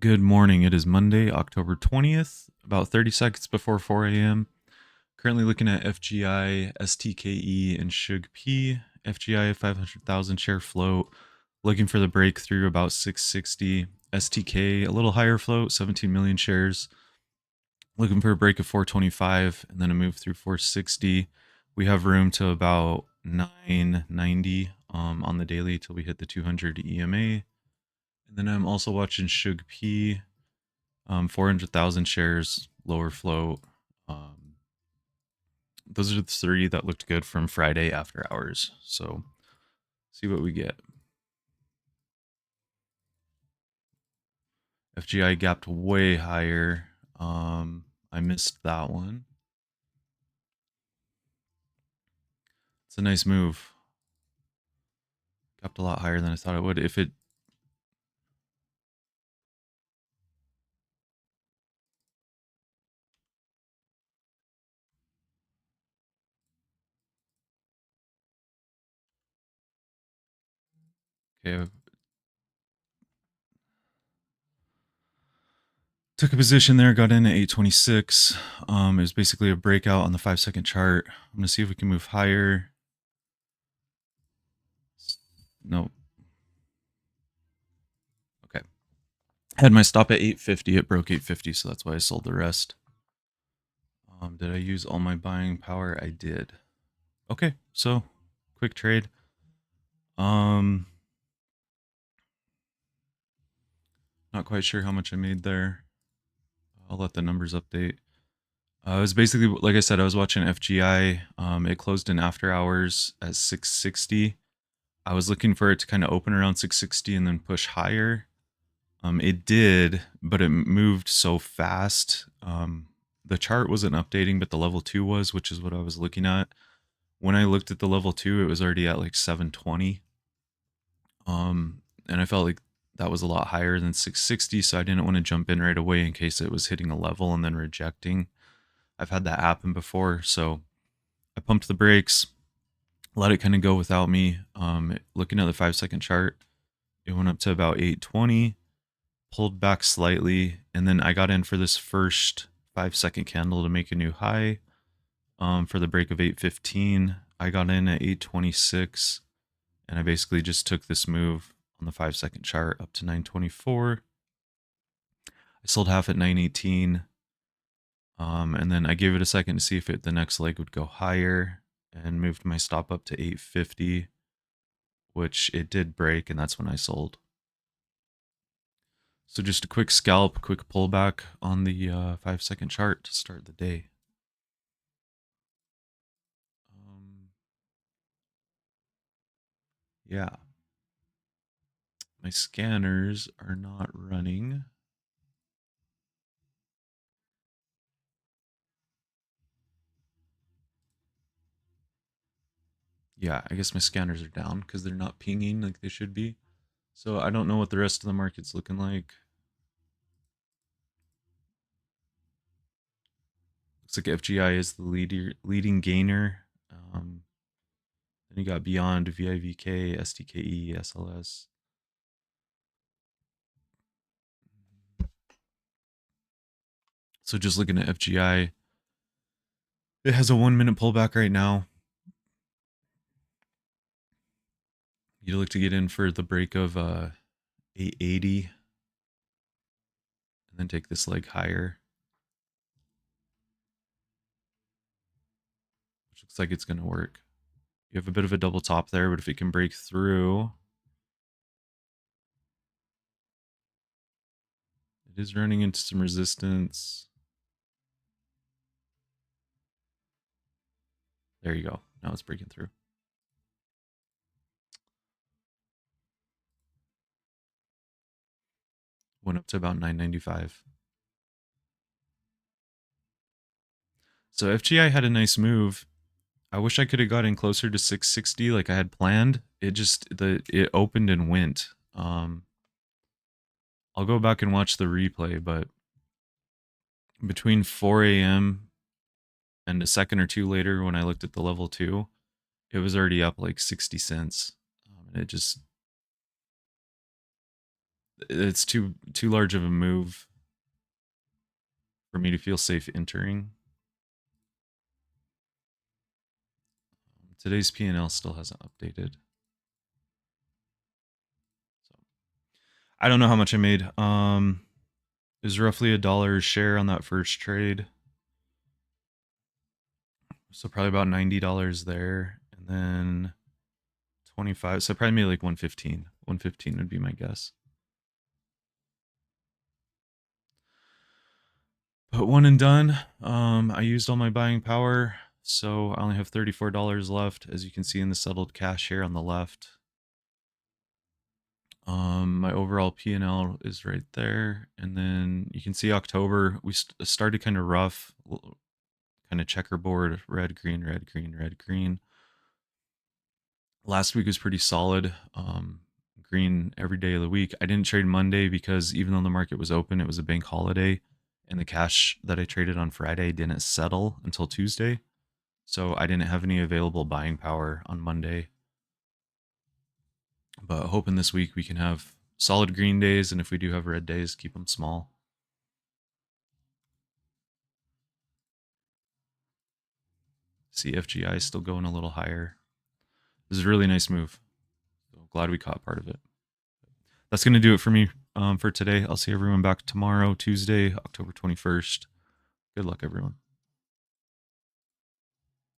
Good morning. It is Monday, October 20th, about 30 seconds before 4 a.m. Currently looking at FGI, STKE, and SUGP. FGI 500,000 share float. Looking for the breakthrough about 660. STK a little higher float, 17 million shares. Looking for a break of 425 and then a move through 460. We have room to about 990 on the daily till we hit the 200 EMA. And then I'm also watching SUGP. 400,000 shares, lower float. Those are the three that looked good from Friday after hours. So, see what we get. FGI gapped way higher. I missed that one. It's a nice move. Gapped a lot higher than I thought it would. If it okay, took a position there, got in at 826. It was basically a breakout on the 5-second chart. I'm gonna see if we can move higher. No. Okay. Had my stop at 850. It broke 850, so that's why I sold the rest. Did I use all my buying power? I did. Okay, so quick trade. Not quite sure how much I made there. I'll let the numbers update. It was basically, like I said, I was watching FGI. It closed in after hours at 660. I was looking for it to kind of open around 660 and then push higher. It did, but it moved so fast. The chart wasn't updating, but the level 2 was, which is what I was looking at. When I looked at the level 2, it was already at like 720. And I felt like that was a lot higher than 660, so I didn't want to jump in right away in case it was hitting a level and then rejecting. I've had that happen before, so I pumped the brakes, let it kind of go without me. Looking at the 5-second chart, it went up to about 820, pulled back slightly, and then I got in for this first 5-second candle to make a new high. For the break of 815, I got in at 826, and I basically just took this move on the 5-second chart up to 924. I sold half at 918. And then I gave it a second to see if the next leg would go higher and moved my stop up to 850, which it did break, and that's when I sold. So just a quick scalp, quick pullback on the 5-second chart to start the day. Yeah. My scanners are not running. Yeah, I guess my scanners are down because they're not pinging like they should be. So I don't know what the rest of the market's looking like. Looks like FGI is the leading gainer. Then you got Beyond, VIVK, STKE, SLS. So just looking at FGI, it has a 1-minute pullback right now. You'd look to get in for the break of 880 and then take this leg higher, which looks like it's going to work. You have a bit of a double top there, but if it can break through, it is running into some resistance. There you go. Now it's breaking through. Went up to about 995. So FGI had a nice move. I wish I could have gotten closer to 660 like I had planned. It opened and went. I'll go back and watch the replay, but between 4 a.m. and a second or two later when I looked at the level 2, it was already up like 60 cents. And It's too large of a move for me to feel safe entering. Today's P&L still hasn't updated. So I don't know how much I made. It was roughly $1 a share on that first trade. So probably about $90 there. And then 25. So probably made like 115. 115 would be my guess. But one and done. I used all my buying power, so I only have $34 left, as you can see in the settled cash here on the left. My overall P&L is right there, and then you can see October we started kind of rough, kind of checkerboard, red, green, red, green, red, green. Last week was pretty solid. Green every day of the week. I didn't trade Monday because even though the market was open, it was a bank holiday, and the cash that I traded on Friday didn't settle until Tuesday. So I didn't have any available buying power on Monday. But hoping this week we can have solid green days, and if we do have red days, keep them small. See FGI still going a little higher. This is a really nice move. So glad we caught part of it. That's going to do it for me for today. I'll see everyone back tomorrow, Tuesday, October 21st. Good luck, everyone.